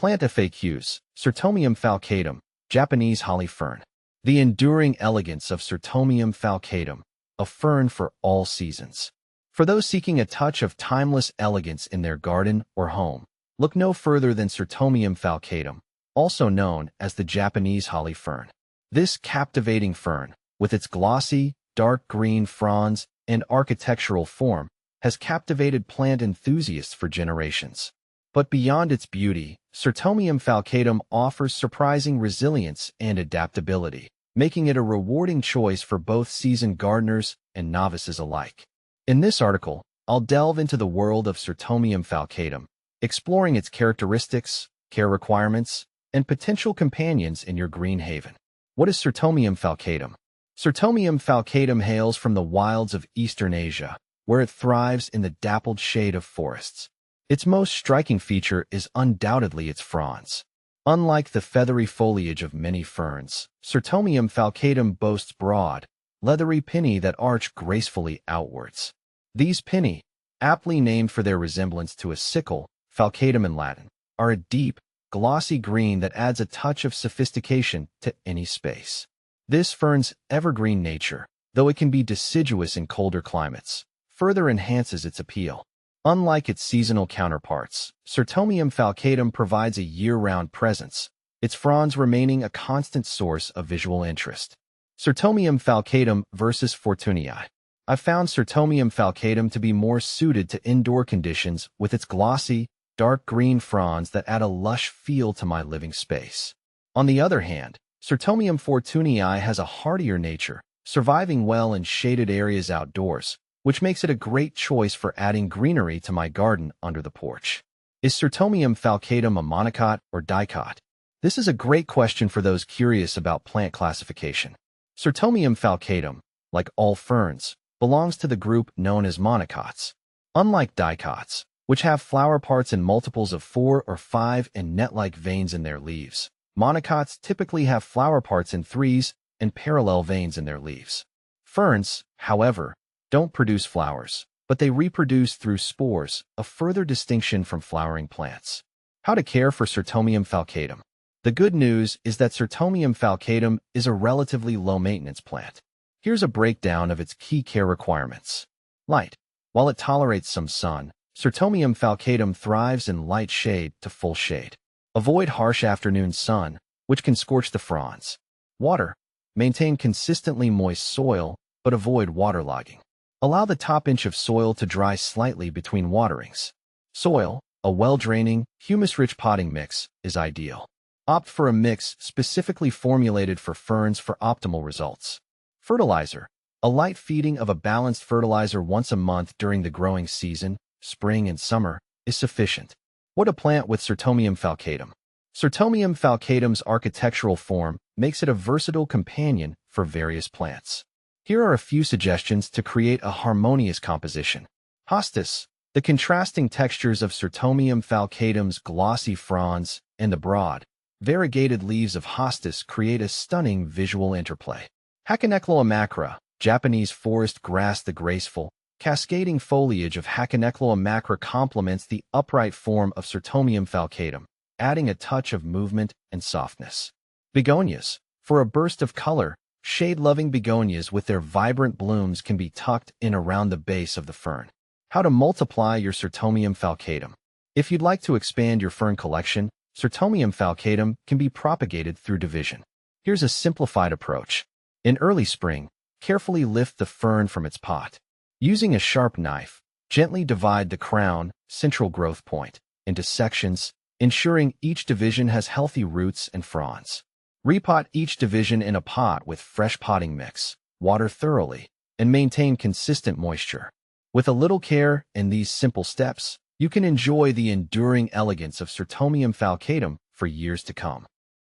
Plant FAQs, Cyrtomium falcatum, Japanese holly fern. The enduring elegance of Cyrtomium falcatum, a fern for all seasons. For those seeking a touch of timeless elegance in their garden or home, look no further than Cyrtomium falcatum, also known as the Japanese holly fern. This captivating fern, with its glossy, dark green fronds and architectural form, has captivated plant enthusiasts for generations. But beyond its beauty, Cyrtomium falcatum offers surprising resilience and adaptability, making it a rewarding choice for both seasoned gardeners and novices alike. In this article, I'll delve into the world of Cyrtomium falcatum, exploring its characteristics, care requirements, and potential companions in your green haven. What is Cyrtomium falcatum? Cyrtomium falcatum hails from the wilds of Eastern Asia, where it thrives in the dappled shade of forests. Its most striking feature is undoubtedly its fronds. Unlike the feathery foliage of many ferns, Cyrtomium falcatum boasts broad, leathery pinnae that arch gracefully outwards. These pinnae, aptly named for their resemblance to a sickle, falcatum in Latin, are a deep, glossy green that adds a touch of sophistication to any space. This fern's evergreen nature, though it can be deciduous in colder climates, further enhances its appeal. Unlike its seasonal counterparts, Cyrtomium falcatum provides a year-round presence, its fronds remaining a constant source of visual interest. Cyrtomium falcatum versus Fortunii. I found Cyrtomium falcatum to be more suited to indoor conditions with its glossy, dark green fronds that add a lush feel to my living space. On the other hand, Cyrtomium fortunii has a hardier nature, surviving well in shaded areas outdoors, which makes it a great choice for adding greenery to my garden under the porch. Is Cyrtomium falcatum a monocot or dicot? This is a great question for those curious about plant classification. Cyrtomium falcatum, like all ferns, belongs to the group known as monocots. Unlike dicots, which have flower parts in multiples of 4 or 5 and net-like veins in their leaves, monocots typically have flower parts in threes and parallel veins in their leaves. Ferns, however, don't produce flowers, but they reproduce through spores, a further distinction from flowering plants. How to care for Cyrtomium falcatum. The good news is that Cyrtomium falcatum is a relatively low-maintenance plant. Here's a breakdown of its key care requirements. Light. While it tolerates some sun, Cyrtomium falcatum thrives in light shade to full shade. Avoid harsh afternoon sun, which can scorch the fronds. Water. Maintain consistently moist soil, but avoid waterlogging. Allow the top inch of soil to dry slightly between waterings. Soil, a well-draining, humus-rich potting mix, is ideal. Opt for a mix specifically formulated for ferns for optimal results. Fertilizer. A light feeding of a balanced fertilizer once a month during the growing season, spring and summer, is sufficient. What to plant with Cyrtomium falcatum. Cyrtomium falcatum's architectural form makes it a versatile companion for various plants. Here are a few suggestions to create a harmonious composition. Hostis. The contrasting textures of Cyrtomium falcatum's glossy fronds and the broad, variegated leaves of hostis create a stunning visual interplay. Hakonecloa, Japanese forest grass. The graceful, cascading foliage of Hakonecloa complements the upright form of Cyrtomium falcatum, adding a touch of movement and softness. Begonias. For a burst of color, shade-loving begonias with their vibrant blooms can be tucked in around the base of the fern. How to multiply your Cyrtomium falcatum. If you'd like to expand your fern collection, Cyrtomium falcatum can be propagated through division. Here's a simplified approach. In early spring, carefully lift the fern from its pot. Using a sharp knife, gently divide the crown, central growth point, into sections, ensuring each division has healthy roots and fronds. Repot each division in a pot with fresh potting mix, water thoroughly, and maintain consistent moisture. With a little care and these simple steps, you can enjoy the enduring elegance of Cyrtomium falcatum for years to come.